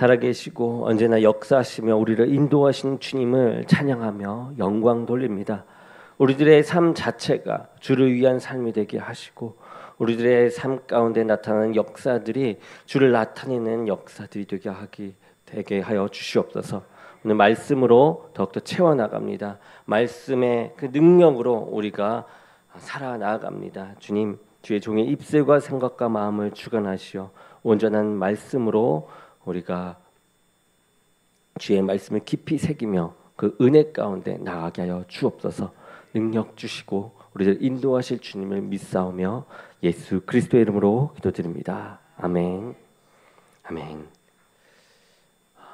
살아계시고 언제나 역사하시며 우리를 인도하시는 주님을 찬양하며 영광 돌립니다. 우리들의 삶 자체가 주를 위한 삶이 되게 하시고 우리들의 삶 가운데 나타나는 역사들이 주를 나타내는 역사들이 되게 하여 주시옵소서. 오늘 말씀으로 더욱더 채워나갑니다. 말씀의 그 능력으로 우리가 살아나갑니다. 주님, 주의 종의 입술과 생각과 마음을 주관하시어 온전한 말씀으로 우리가 주의 말씀을 깊이 새기며 그 은혜 가운데 나아가게 하여 주옵소서. 능력 주시고 우리를 인도하실 주님을 믿사오며 예수 그리스도의 이름으로 기도드립니다. 아멘. 아멘.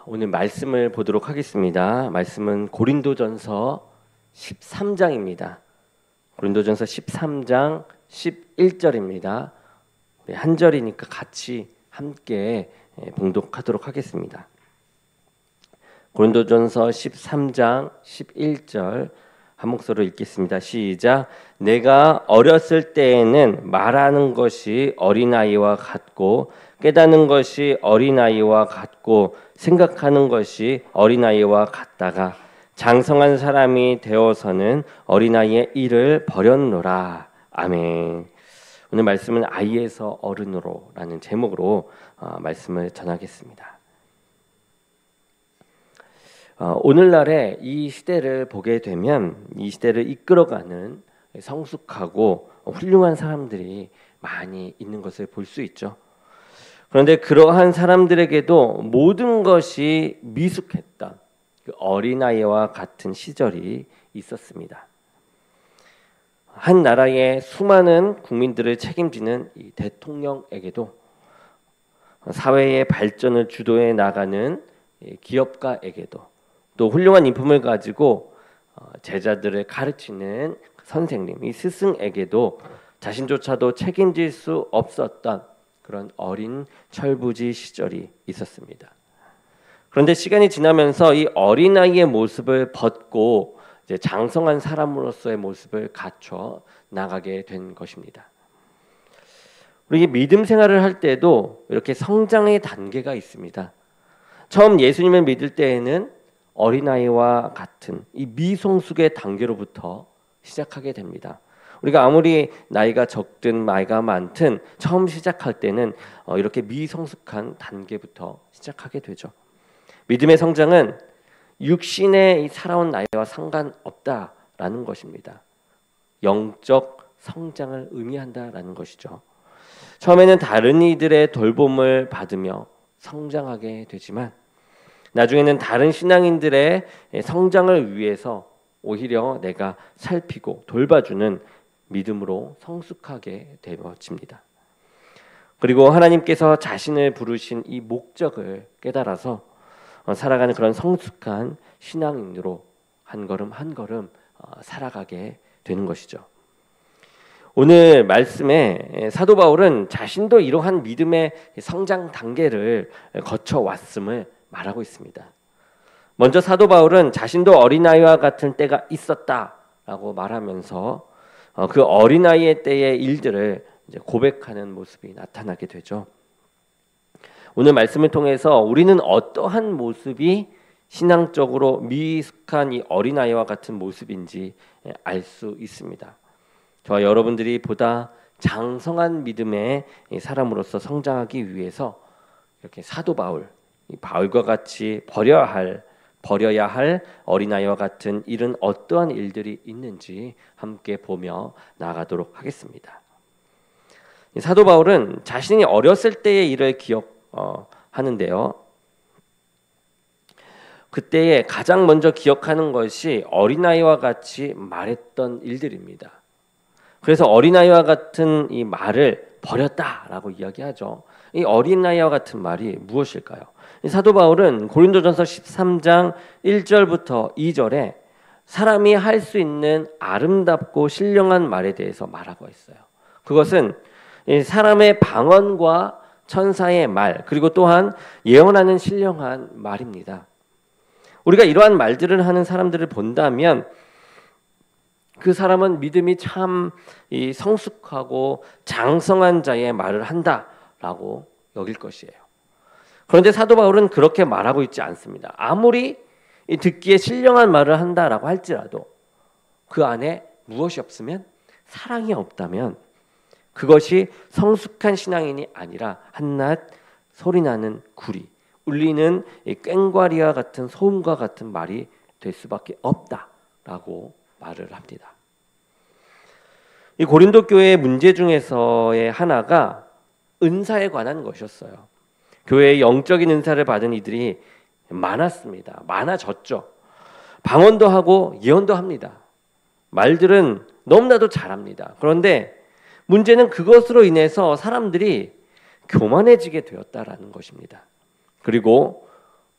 오늘 말씀을 보도록 하겠습니다. 말씀은 고린도전서 13장입니다. 고린도전서 13장 11절입니다. 한 절이니까 같이 함께 봉독하도록 하겠습니다. 고린도전서 13장 11절 한 목소리로 읽겠습니다. 시작. 내가 어렸을 때에는 말하는 것이 어린아이와 같고 깨닫는 것이 어린아이와 같고 생각하는 것이 어린아이와 같다가 장성한 사람이 되어서는 어린아이의 일을 버렸노라. 아멘. 오늘 말씀은 아이에서 어른으로 라는 제목으로 말씀을 전하겠습니다. 오늘날의 이 시대를 보게 되면 이 시대를 이끌어가는 성숙하고 훌륭한 사람들이 많이 있는 것을 볼 수 있죠. 그런데 그러한 사람들에게도 모든 것이 미숙했던 그 어린아이와 같은 시절이 있었습니다. 한 나라의 수많은 국민들을 책임지는 이 대통령에게도 사회의 발전을 주도해 나가는 기업가에게도 또 훌륭한 인품을 가지고 제자들을 가르치는 선생님, 이 스승에게도 자신조차도 책임질 수 없었던 그런 어린 철부지 시절이 있었습니다. 그런데 시간이 지나면서 이 어린아이의 모습을 벗고 이제 장성한 사람으로서의 모습을 갖춰 나가게 된 것입니다. 우리 믿음 생활을 할 때도 이렇게 성장의 단계가 있습니다. 처음 예수님을 믿을 때에는 어린아이와 같은 이 미성숙의 단계로부터 시작하게 됩니다. 우리가 아무리 나이가 적든 나이가 많든 처음 시작할 때는 이렇게 미성숙한 단계부터 시작하게 되죠. 믿음의 성장은 육신의 살아온 나이와 상관없다라는 것입니다. 영적 성장을 의미한다라는 것이죠. 처음에는 다른 이들의 돌봄을 받으며 성장하게 되지만 나중에는 다른 신앙인들의 성장을 위해서 오히려 내가 살피고 돌봐주는 믿음으로 성숙하게 되어집니다. 그리고 하나님께서 자신을 부르신 이 목적을 깨달아서 살아가는 그런 성숙한 신앙인으로 한 걸음 한 걸음 살아가게 되는 것이죠. 오늘 말씀에 사도 바울은 자신도 이러한 믿음의 성장 단계를 거쳐왔음을 말하고 있습니다. 먼저 사도 바울은 자신도 어린아이와 같은 때가 있었다라고 말하면서 그 어린아이의 때의 일들을 이제 고백하는 모습이 나타나게 되죠. 오늘 말씀을 통해서 우리는 어떠한 모습이 신앙적으로 미숙한 이 어린아이와 같은 모습인지 알 수 있습니다. 저와 여러분들이 보다 장성한 믿음의 사람으로서 성장하기 위해서 이렇게 사도 바울, 이 바울과 같이 버려야 할 어린아이와 같은 일은 어떠한 일들이 있는지 함께 보며 나아가도록 하겠습니다. 사도 바울은 자신이 어렸을 때의 일을 기억하는데요. 그때에 가장 먼저 기억하는 것이 어린아이와 같이 말했던 일들입니다. 그래서 어린아이와 같은 이 말을 버렸다라고 이야기하죠. 이 어린아이와 같은 말이 무엇일까요? 사도 바울은 고린도전서 13장 1절부터 2절에 사람이 할 수 있는 아름답고 신령한 말에 대해서 말하고 있어요. 그것은 사람의 방언과 천사의 말, 그리고 또한 예언하는 신령한 말입니다. 우리가 이러한 말들을 하는 사람들을 본다면 그 사람은 믿음이 참 성숙하고 장성한 자의 말을 한다라고 여길 것이에요. 그런데 사도 바울은 그렇게 말하고 있지 않습니다. 아무리 듣기에 신령한 말을 한다라고 할지라도 그 안에 무엇이 없으면, 사랑이 없다면 그것이 성숙한 신앙인이 아니라 한낱 소리나는 구리, 울리는 꽹과리와 같은 소음과 같은 말이 될 수밖에 없다라고 말을 합니다. 이 고린도 교회의 문제 중에서의 하나가 은사에 관한 것이었어요. 교회의 영적인 은사를 받은 이들이 많았습니다. 많아졌죠. 방언도 하고 예언도 합니다. 말들은 너무나도 잘합니다. 그런데 문제는 그것으로 인해서 사람들이 교만해지게 되었다라는 것입니다. 그리고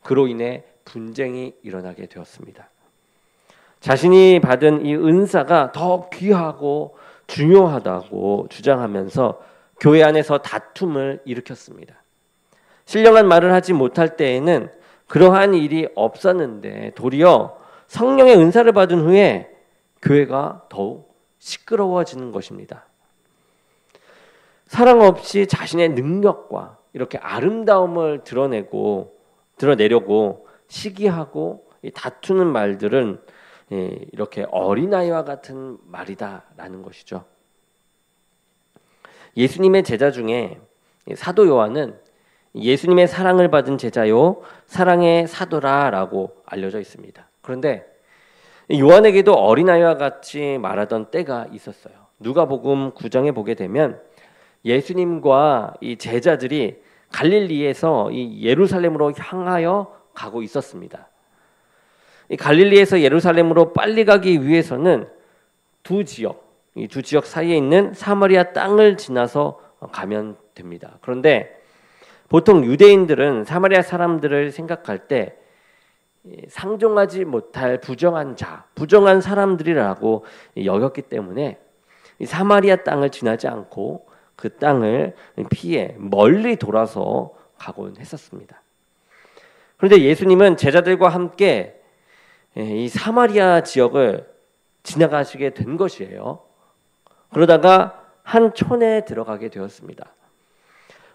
그로 인해 분쟁이 일어나게 되었습니다. 자신이 받은 이 은사가 더 귀하고 중요하다고 주장하면서 교회 안에서 다툼을 일으켰습니다. 신령한 말을 하지 못할 때에는 그러한 일이 없었는데 도리어 성령의 은사를 받은 후에 교회가 더욱 시끄러워지는 것입니다. 사랑 없이 자신의 능력과 이렇게 아름다움을 드러내려고 시기하고 다투는 말들은 이렇게 어린아이와 같은 말이다라는 것이죠. 예수님의 제자 중에 사도 요한은 예수님의 사랑을 받은 제자요 사랑의 사도라라고 알려져 있습니다. 그런데 요한에게도 어린아이와 같이 말하던 때가 있었어요. 누가복음 9장에 보게 되면 예수님과 이 제자들이 갈릴리에서 이 예루살렘으로 향하여 가고 있었습니다. 이 갈릴리에서 예루살렘으로 빨리 가기 위해서는 이 두 지역 사이에 있는 사마리아 땅을 지나서 가면 됩니다. 그런데 보통 유대인들은 사마리아 사람들을 생각할 때 상종하지 못할 부정한 사람들이라고 여겼기 때문에 이 사마리아 땅을 지나지 않고 그 땅을 피해 멀리 돌아서 가곤 했었습니다. 그런데 예수님은 제자들과 함께 이 사마리아 지역을 지나가시게 된 것이에요. 그러다가 한 촌에 들어가게 되었습니다.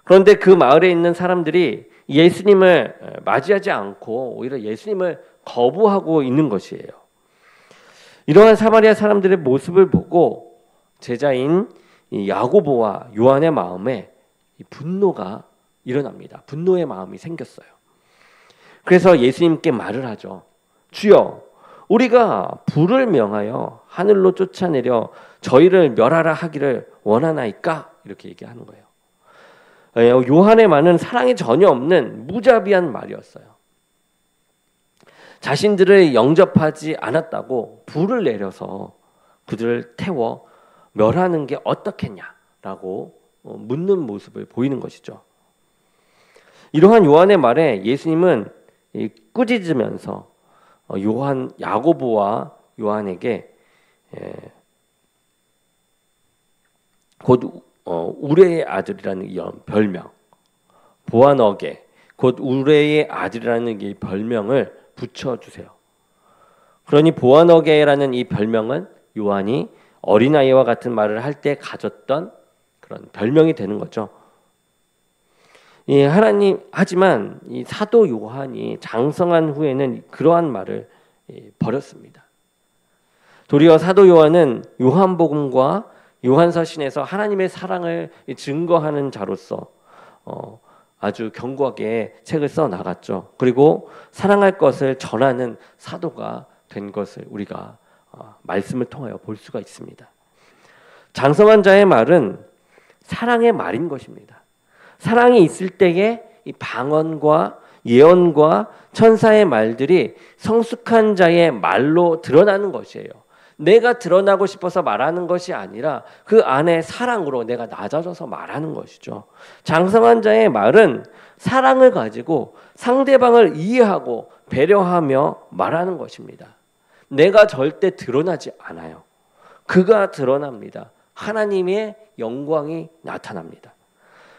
그런데 그 마을에 있는 사람들이 예수님을 맞이하지 않고 오히려 예수님을 거부하고 있는 것이에요. 이러한 사마리아 사람들의 모습을 보고 제자인 야고보와 요한의 마음에 분노가 일어납니다. 분노의 마음이 생겼어요. 그래서 예수님께 말을 하죠. 주여, 우리가 불을 명하여 하늘로 쫓아내려 저희를 멸하라 하기를 원하나이까? 이렇게 얘기하는 거예요. 요한의 말은 사랑이 전혀 없는 무자비한 말이었어요. 자신들을 영접하지 않았다고 불을 내려서 그들을 태워 멸하는 게 어떻겠냐라고 묻는 모습을 보이는 것이죠. 이러한 요한의 말에 예수님은 꾸짖으면서 야고보와 요한에게 곧 우레의 아들이라는 이 별명, 보아너게, 곧 우레의 아들이라는 이 별명을 붙여주세요. 그러니 보아너게라는 이 별명은 요한이 어린아이와 같은 말을 할 때 가졌던 그런 별명이 되는 거죠. 하지만 이 사도 요한이 장성한 후에는 그러한 말을 버렸습니다. 도리어 사도 요한은 요한복음과 요한서신에서 하나님의 사랑을 증거하는 자로서 아주 견고하게 책을 써 나갔죠. 그리고 사랑할 것을 전하는 사도가 된 것을 우리가 말씀을 통하여 볼 수가 있습니다. 장성한 자의 말은 사랑의 말인 것입니다. 사랑이 있을 때에 이 방언과 예언과 천사의 말들이 성숙한 자의 말로 드러나는 것이에요. 내가 드러나고 싶어서 말하는 것이 아니라 그 안에 사랑으로 내가 낮아져서 말하는 것이죠. 장성한 자의 말은 사랑을 가지고 상대방을 이해하고 배려하며 말하는 것입니다. 내가 절대 드러나지 않아요. 그가 드러납니다. 하나님의 영광이 나타납니다.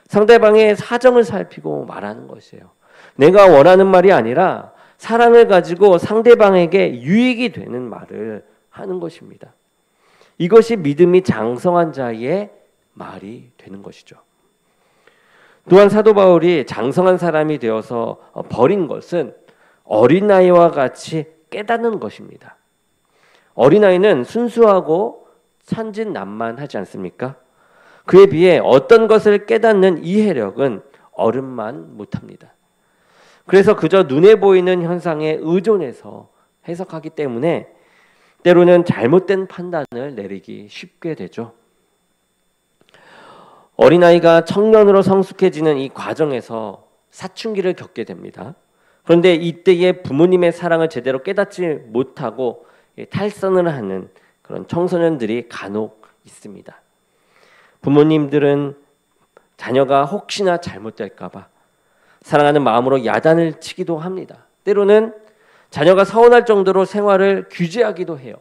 상대방의 사정을 살피고 말하는 것이에요. 내가 원하는 말이 아니라 사랑을 가지고 상대방에게 유익이 되는 말을 하는 것입니다. 이것이 믿음이 장성한 자의 말이 되는 것이죠. 또한 사도 바울이 장성한 사람이 되어서 버린 것은 어린아이와 같이 깨닫는 것입니다. 어린아이는 순수하고 천진난만하지 않습니까? 그에 비해 어떤 것을 깨닫는 이해력은 어른만 못합니다. 그래서 그저 눈에 보이는 현상에 의존해서 해석하기 때문에 때로는 잘못된 판단을 내리기 쉽게 되죠. 어린아이가 청년으로 성숙해지는 이 과정에서 사춘기를 겪게 됩니다. 그런데 이때에 부모님의 사랑을 제대로 깨닫지 못하고 탈선을 하는 그런 청소년들이 간혹 있습니다. 부모님들은 자녀가 혹시나 잘못될까 봐 사랑하는 마음으로 야단을 치기도 합니다. 때로는 자녀가 서운할 정도로 생활을 규제하기도 해요.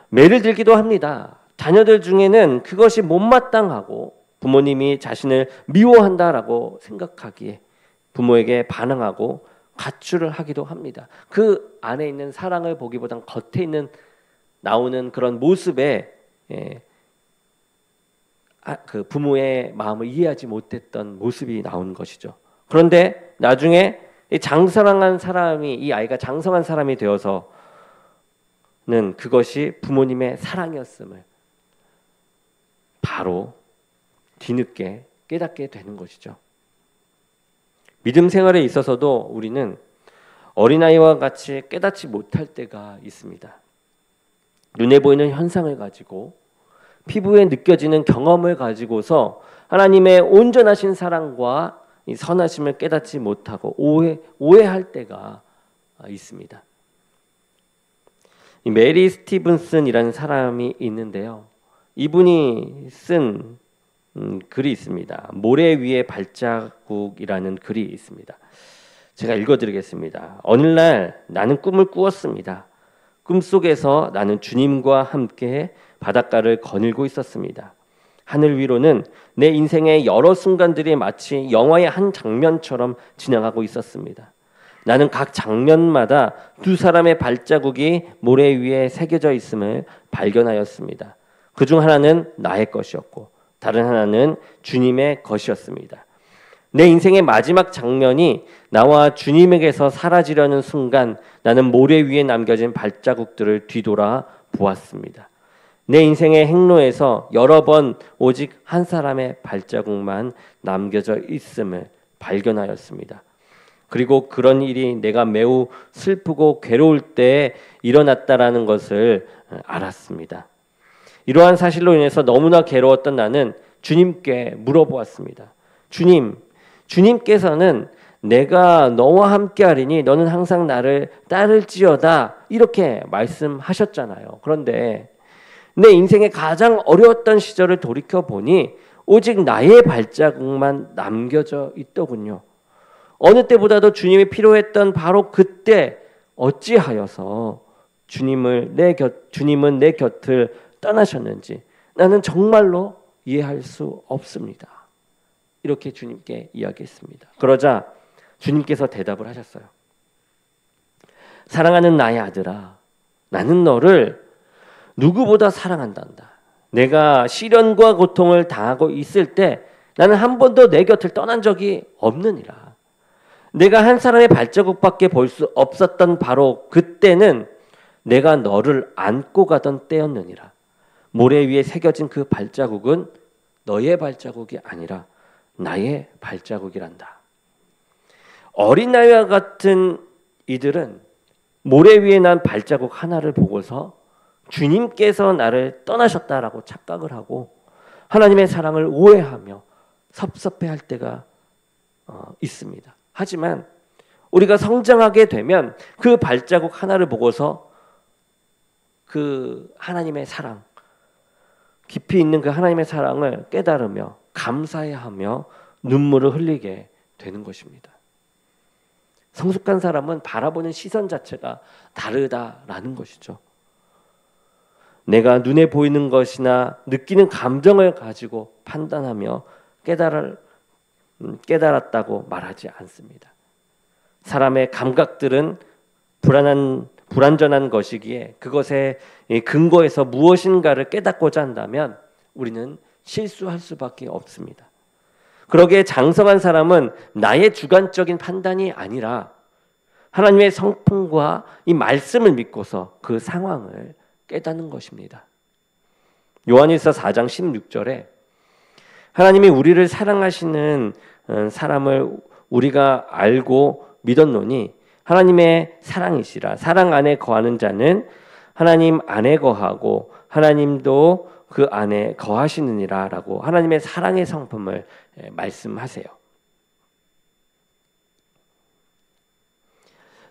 매를 들기도 합니다. 자녀들 중에는 그것이 못마땅하고 부모님이 자신을 미워한다라고 생각하기에 부모에게 반항하고 가출을 하기도 합니다. 그 안에 있는 사랑을 보기보단 겉에 있는 나오는 그런 모습에 그 부모의 마음을 이해하지 못했던 모습이 나오는 것이죠. 그런데 나중에 이 장성한 사람이, 이 아이가 장성한 사람이 되어서는 그것이 부모님의 사랑이었음을 바로 뒤늦게 깨닫게 되는 것이죠. 믿음 생활에 있어서도 우리는 어린아이와 같이 깨닫지 못할 때가 있습니다. 눈에 보이는 현상을 가지고 피부에 느껴지는 경험을 가지고서 하나님의 온전하신 사랑과 이 선하심을 깨닫지 못하고 오해할 때가 있습니다. 이 메리 스티븐슨이라는 사람이 있는데요. 이분이 쓴 글이 있습니다. 모래 위의 발자국이라는 글이 있습니다. 제가 읽어드리겠습니다. 어느 날 나는 꿈을 꾸었습니다. 꿈속에서 나는 주님과 함께 바닷가를 거닐고 있었습니다. 하늘 위로는 내 인생의 여러 순간들이 마치 영화의 한 장면처럼 지나가고 있었습니다. 나는 각 장면마다 두 사람의 발자국이 모래 위에 새겨져 있음을 발견하였습니다. 그중 하나는 나의 것이었고 다른 하나는 주님의 것이었습니다. 내 인생의 마지막 장면이 나와 주님에게서 사라지려는 순간 나는 모래 위에 남겨진 발자국들을 뒤돌아 보았습니다. 내 인생의 행로에서 여러 번 오직 한 사람의 발자국만 남겨져 있음을 발견하였습니다. 그리고 그런 일이 내가 매우 슬프고 괴로울 때 일어났다라는 것을 알았습니다. 이러한 사실로 인해서 너무나 괴로웠던 나는 주님께 물어보았습니다. 주님께서는 내가 너와 함께하리니 너는 항상 나를 따를지어다 이렇게 말씀하셨잖아요. 그런데 내 인생의 가장 어려웠던 시절을 돌이켜보니 오직 나의 발자국만 남겨져 있더군요. 어느 때보다도 주님이 필요했던 바로 그때 어찌하여서 주님은 내 곁을 떠나셨는지 나는 정말로 이해할 수 없습니다. 이렇게 주님께 이야기했습니다. 그러자 주님께서 대답을 하셨어요. 사랑하는 나의 아들아, 나는 너를 누구보다 사랑한단다. 내가 시련과 고통을 당하고 있을 때 나는 한 번도 내 곁을 떠난 적이 없느니라. 내가 한 사람의 발자국밖에 볼 수 없었던 바로 그때는 내가 너를 안고 가던 때였느니라. 모래 위에 새겨진 그 발자국은 너의 발자국이 아니라 나의 발자국이란다. 어린아이와 같은 이들은 모래 위에 난 발자국 하나를 보고서 주님께서 나를 떠나셨다라고 착각을 하고 하나님의 사랑을 오해하며 섭섭해할 때가 있습니다. 하지만 우리가 성장하게 되면 그 발자국 하나를 보고서 그 하나님의 사랑, 깊이 있는 그 하나님의 사랑을 깨달으며 감사해하며 눈물을 흘리게 되는 것입니다. 성숙한 사람은 바라보는 시선 자체가 다르다라는 것이죠. 내가 눈에 보이는 것이나 느끼는 감정을 가지고 판단하며 깨달았다고 말하지 않습니다. 사람의 감각들은 불완전한 것이기에 그것의 근거에서 무엇인가를 깨닫고자 한다면 우리는 실수할 수밖에 없습니다. 그러기에 장성한 사람은 나의 주관적인 판단이 아니라 하나님의 성품과 이 말씀을 믿고서 그 상황을 깨닫는 것입니다. 요한일서 4장 16절에 하나님이 우리를 사랑하시는 사람을 우리가 알고 믿었노니 하나님의 사랑이시라. 사랑 안에 거하는 자는 하나님 안에 거하고 하나님도 그 안에 거하시느니라 라고 하나님의 사랑의 성품을 말씀하세요.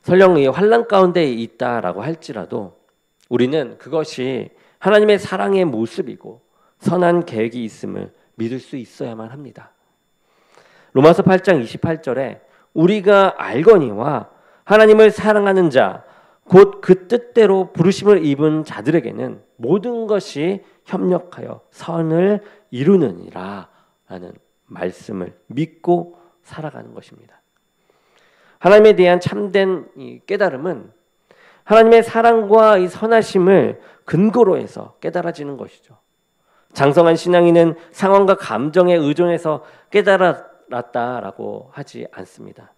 설령 이 환난 가운데 있다라고 할지라도 우리는 그것이 하나님의 사랑의 모습이고 선한 계획이 있음을 믿을 수 있어야만 합니다. 로마서 8장 28절에 우리가 알거니와 하나님을 사랑하는 자 곧 그 뜻대로 부르심을 입은 자들에게는 모든 것이 협력하여 선을 이루느니라 라는 말씀을 믿고 살아가는 것입니다. 하나님에 대한 참된 이 깨달음은 하나님의 사랑과 이 선하심을 근거로 해서 깨달아지는 것이죠. 장성한 신앙인은 상황과 감정에 의존해서 깨달았다라고 하지 않습니다.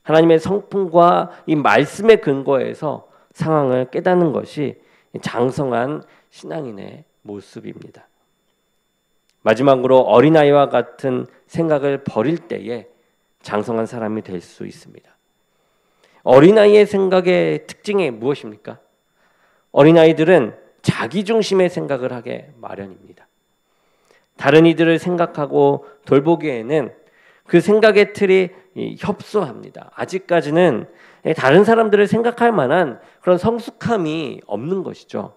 하나님의 성품과 이 말씀의 근거에서 상황을 깨닫는 것이 장성한 신앙인의 모습입니다. 마지막으로 어린아이와 같은 생각을 버릴 때에 장성한 사람이 될 수 있습니다. 어린아이의 생각의 특징이 무엇입니까? 어린아이들은 자기 중심의 생각을 하게 마련입니다. 다른 이들을 생각하고 돌보기에는 그 생각의 틀이 협소합니다. 아직까지는 다른 사람들을 생각할 만한 그런 성숙함이 없는 것이죠.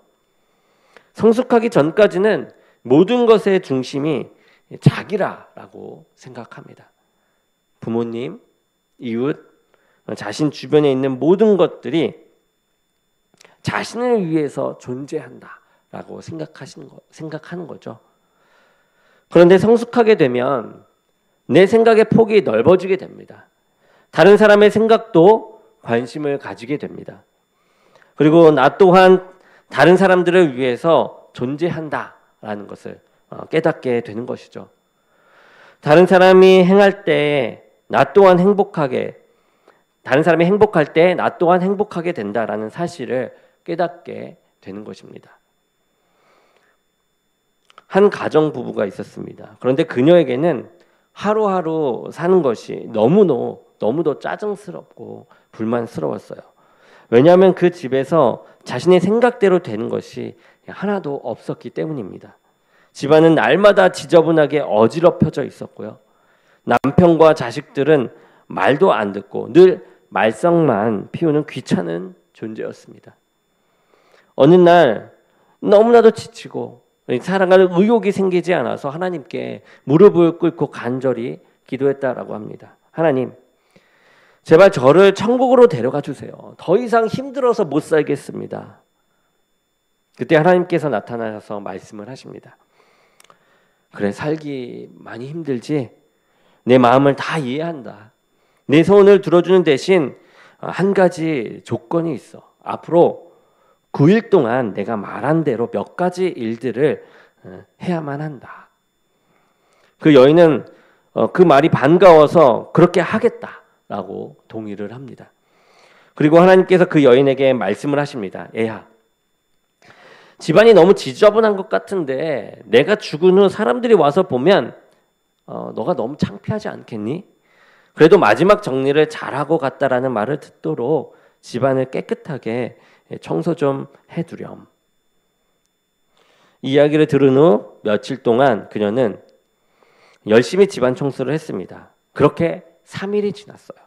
성숙하기 전까지는 모든 것의 중심이 자기라고 생각합니다. 부모님, 이웃, 자신 주변에 있는 모든 것들이 자신을 위해서 존재한다라고 생각하는 거죠. 그런데 성숙하게 되면 내 생각의 폭이 넓어지게 됩니다. 다른 사람의 생각도 관심을 가지게 됩니다. 그리고 나 또한 다른 사람들을 위해서 존재한다라는 것을 깨닫게 되는 것이죠. 다른 사람이 행할 때 나 또한 행복하게, 다른 사람이 행복할 때 나 또한 행복하게 된다라는 사실을 깨닫게 되는 것입니다. 한 가정 부부가 있었습니다. 그런데 그녀에게는 하루하루 사는 것이 너무도 짜증스럽고 불만스러웠어요. 왜냐하면 그 집에서 자신의 생각대로 되는 것이 하나도 없었기 때문입니다. 집안은 날마다 지저분하게 어지럽혀져 있었고요. 남편과 자식들은 말도 안 듣고 늘 말썽만 피우는 귀찮은 존재였습니다. 어느 날 너무나도 지치고 살아가는 의욕이 생기지 않아서 하나님께 무릎을 꿇고 간절히 기도했다라고 합니다. 하나님, 제발 저를 천국으로 데려가 주세요. 더 이상 힘들어서 못 살겠습니다. 그때 하나님께서 나타나셔서 말씀을 하십니다. 그래, 살기 많이 힘들지? 내 마음을 다 이해한다. 내 소원을 들어주는 대신 한 가지 조건이 있어. 앞으로 9일 동안 내가 말한 대로 몇 가지 일들을 해야만 한다. 그 여인은 그 말이 반가워서 그렇게 하겠다라고 동의를 합니다. 그리고 하나님께서 그 여인에게 말씀을 하십니다. 애야, 집안이 너무 지저분한 것 같은데 내가 죽은 후 사람들이 와서 보면 너가 너무 창피하지 않겠니? 그래도 마지막 정리를 잘하고 갔다라는 말을 듣도록 집안을 깨끗하게 청소 좀 해두렴. 이야기를 들은 후 며칠 동안 그녀는 열심히 집안 청소를 했습니다. 그렇게 3일이 지났어요.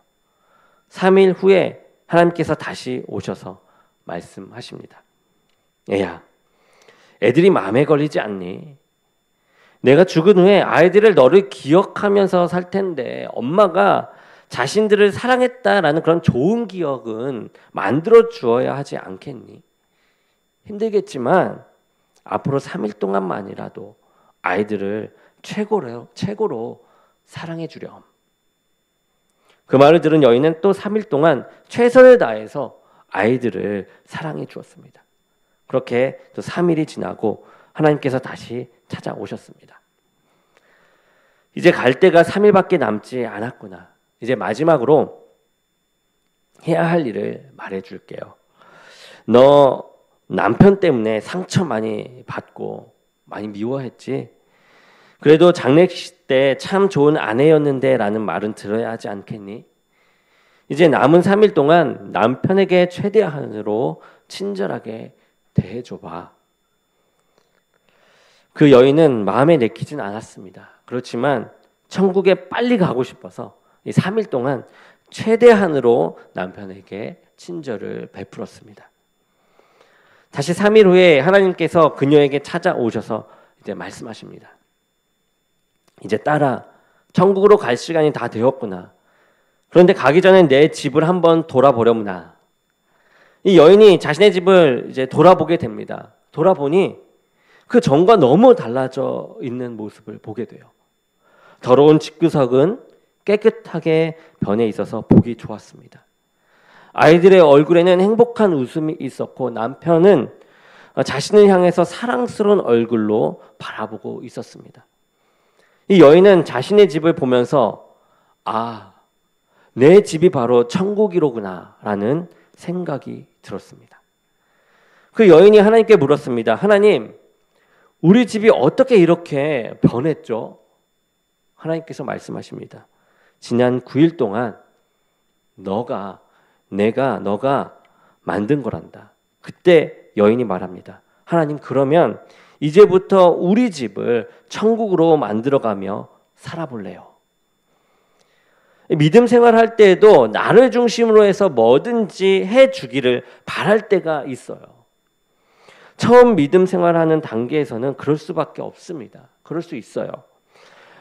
3일 후에 하나님께서 다시 오셔서 말씀하십니다. 애야, 애들이 마음에 걸리지 않니? 내가 죽은 후에 아이들을 너를 기억하면서 살 텐데 엄마가 자신들을 사랑했다라는 그런 좋은 기억은 만들어 주어야 하지 않겠니? 힘들겠지만 앞으로 3일 동안만이라도 아이들을 최고로 사랑해 주렴. 그 말을 들은 여인은 또 3일 동안 최선을 다해서 아이들을 사랑해 주었습니다. 그렇게 또 3일이 지나고 하나님께서 다시 찾아오셨습니다. 이제 갈 때가 3일밖에 남지 않았구나. 이제 마지막으로 해야 할 일을 말해줄게요. 너 남편 때문에 상처 많이 받고 많이 미워했지? 그래도 장례식 때 참 좋은 아내였는데 라는 말은 들어야 하지 않겠니? 이제 남은 3일 동안 남편에게 최대한으로 친절하게 대해줘봐. 그 여인은 마음에 내키진 않았습니다. 그렇지만 천국에 빨리 가고 싶어서 이 3일 동안 최대한으로 남편에게 친절을 베풀었습니다. 다시 3일 후에 하나님께서 그녀에게 찾아오셔서 이제 말씀하십니다. 이제 딸아, 천국으로 갈 시간이 다 되었구나. 그런데 가기 전에 내 집을 한번 돌아보려무나. 이 여인이 자신의 집을 이제 돌아보게 됩니다. 돌아보니 그 전과 너무 달라져 있는 모습을 보게 돼요. 더러운 집구석은 깨끗하게 변해 있어서 보기 좋았습니다. 아이들의 얼굴에는 행복한 웃음이 있었고 남편은 자신을 향해서 사랑스러운 얼굴로 바라보고 있었습니다. 이 여인은 자신의 집을 보면서 내 집이 바로 천국이로구나 라는 생각이 들었습니다. 그 여인이 하나님께 물었습니다. 하나님, 우리 집이 어떻게 이렇게 변했죠? 하나님께서 말씀하십니다. 지난 9일 동안 너가 만든 거란다. 그때 여인이 말합니다. 하나님, 그러면 이제부터 우리 집을 천국으로 만들어가며 살아볼래요. 믿음 생활할 때에도 나를 중심으로 해서 뭐든지 해주기를 바랄 때가 있어요. 처음 믿음 생활하는 단계에서는 그럴 수밖에 없습니다. 그럴 수 있어요.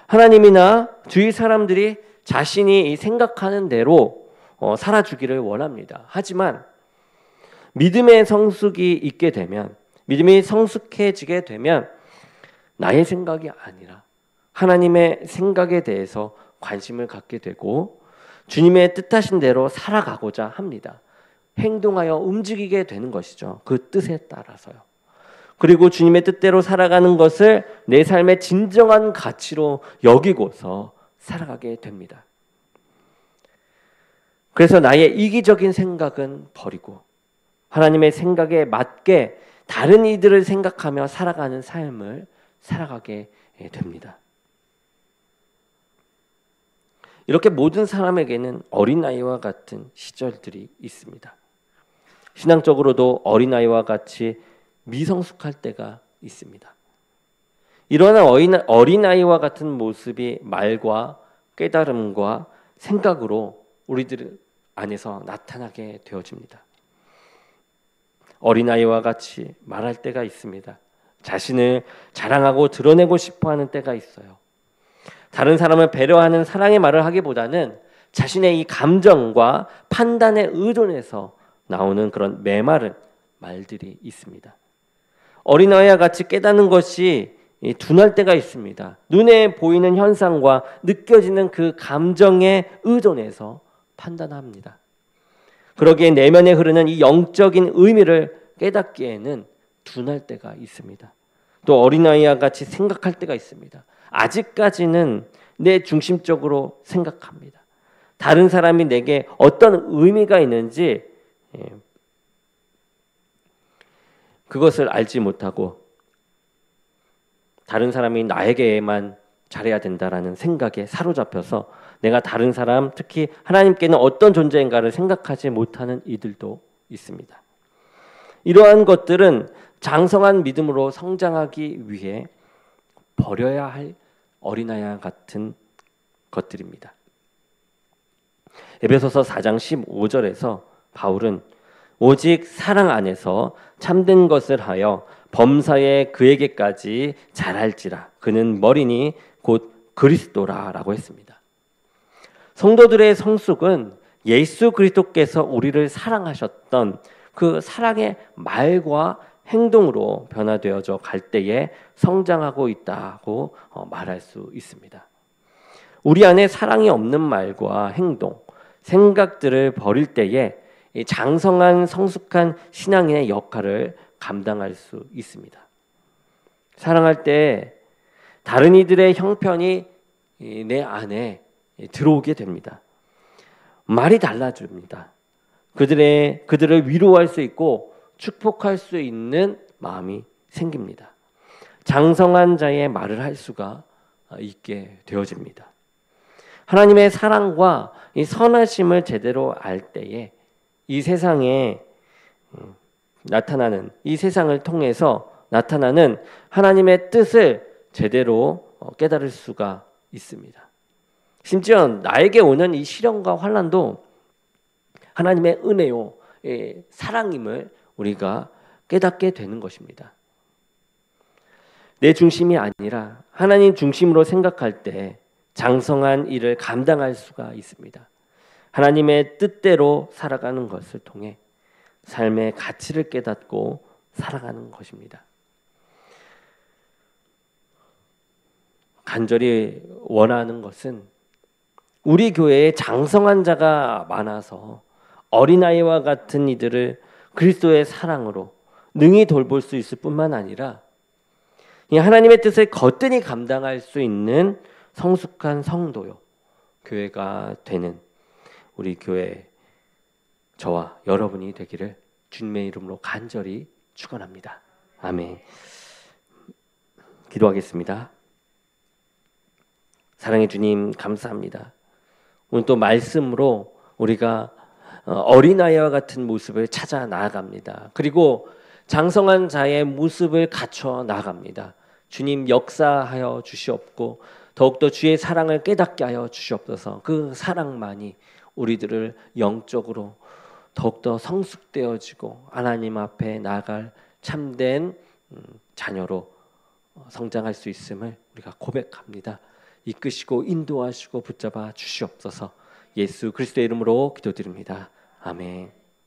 하나님이나 주위 사람들이 자신이 생각하는 대로 살아주기를 원합니다. 하지만 믿음의 성숙이 있게 되면, 믿음이 성숙해지게 되면 나의 생각이 아니라 하나님의 생각에 대해서 관심을 갖게 되고 주님의 뜻하신 대로 살아가고자 합니다. 행동하여 움직이게 되는 것이죠. 그 뜻에 따라서요. 그리고 주님의 뜻대로 살아가는 것을 내 삶의 진정한 가치로 여기고서 살아가게 됩니다. 그래서 나의 이기적인 생각은 버리고 하나님의 생각에 맞게 다른 이들을 생각하며 살아가는 삶을 살아가게 됩니다. 이렇게 모든 사람에게는 어린아이와 같은 시절들이 있습니다. 신앙적으로도 어린아이와 같이 미성숙할 때가 있습니다. 이러한 어린아이와 같은 모습이 말과 깨달음과 생각으로 우리들 안에서 나타나게 되어집니다. 어린아이와 같이 말할 때가 있습니다. 자신을 자랑하고 드러내고 싶어하는 때가 있어요. 다른 사람을 배려하는 사랑의 말을 하기보다는 자신의 이 감정과 판단에 의존해서 나오는 그런 메마른 말들이 있습니다. 어린아이와 같이 깨닫는 것이 둔할 때가 있습니다. 눈에 보이는 현상과 느껴지는 그 감정에 의존해서 판단합니다. 그러기에 내면에 흐르는 이 영적인 의미를 깨닫기에는 둔할 때가 있습니다. 또 어린아이와 같이 생각할 때가 있습니다. 아직까지는 내 중심적으로 생각합니다. 다른 사람이 내게 어떤 의미가 있는지 그것을 알지 못하고 다른 사람이 나에게만 잘해야 된다라는 생각에 사로잡혀서 내가 다른 사람, 특히 하나님께는 어떤 존재인가를 생각하지 못하는 이들도 있습니다. 이러한 것들은 장성한 믿음으로 성장하기 위해 버려야 할 어린아이와 같은 것들입니다. 에베소서 4장 15절에서 바울은 오직 사랑 안에서 참된 것을 하여 범사에 그에게까지 잘할지라 그는 머리니 곧 그리스도라라고 했습니다. 성도들의 성숙은 예수 그리스도께서 우리를 사랑하셨던 그 사랑의 말과 행동으로 변화되어져 갈 때에 성장하고 있다고 말할 수 있습니다. 우리 안에 사랑이 없는 말과 행동, 생각들을 버릴 때에 장성한 성숙한 신앙인의 역할을 감당할 수 있습니다. 사랑할 때 다른 이들의 형편이 내 안에 들어오게 됩니다. 말이 달라집니다. 그들을 위로할 수 있고 축복할 수 있는 마음이 생깁니다. 장성한 자의 말을 할 수가 있게 되어집니다. 하나님의 사랑과 이 선하심을 제대로 알 때에 이 세상에 나타나는, 이 세상을 통해서 나타나는 하나님의 뜻을 제대로 깨달을 수가 있습니다. 심지어 나에게 오는 이 시련과 환난도 하나님의 은혜요, 사랑임을 우리가 깨닫게 되는 것입니다. 내 중심이 아니라 하나님 중심으로 생각할 때 장성한 일을 감당할 수가 있습니다. 하나님의 뜻대로 살아가는 것을 통해 삶의 가치를 깨닫고 살아가는 것입니다. 간절히 원하는 것은 우리 교회에 장성한 자가 많아서 어린아이와 같은 이들을 그리스도의 사랑으로 능히 돌볼 수 있을 뿐만 아니라 이 하나님의 뜻을 거뜬히 감당할 수 있는 성숙한 성도요, 교회가 되는 우리 교회 저와 여러분이 되기를 주님의 이름으로 간절히 축원합니다. 아멘. 기도하겠습니다. 사랑의 주님, 감사합니다. 오늘 또 말씀으로 우리가 어린아이와 같은 모습을 찾아 나아갑니다. 그리고 장성한 자의 모습을 갖춰 나아갑니다. 주님, 역사하여 주시옵고 더욱더 주의 사랑을 깨닫게 하여 주시옵소서. 그 사랑만이 우리들을 영적으로 더욱더 성숙되어지고 하나님 앞에 나아갈 참된 자녀로 성장할 수 있음을 우리가 고백합니다. 이끄시고 인도하시고 붙잡아 주시옵소서. 예수 그리스도의 이름으로 기도드립니다. 아멘.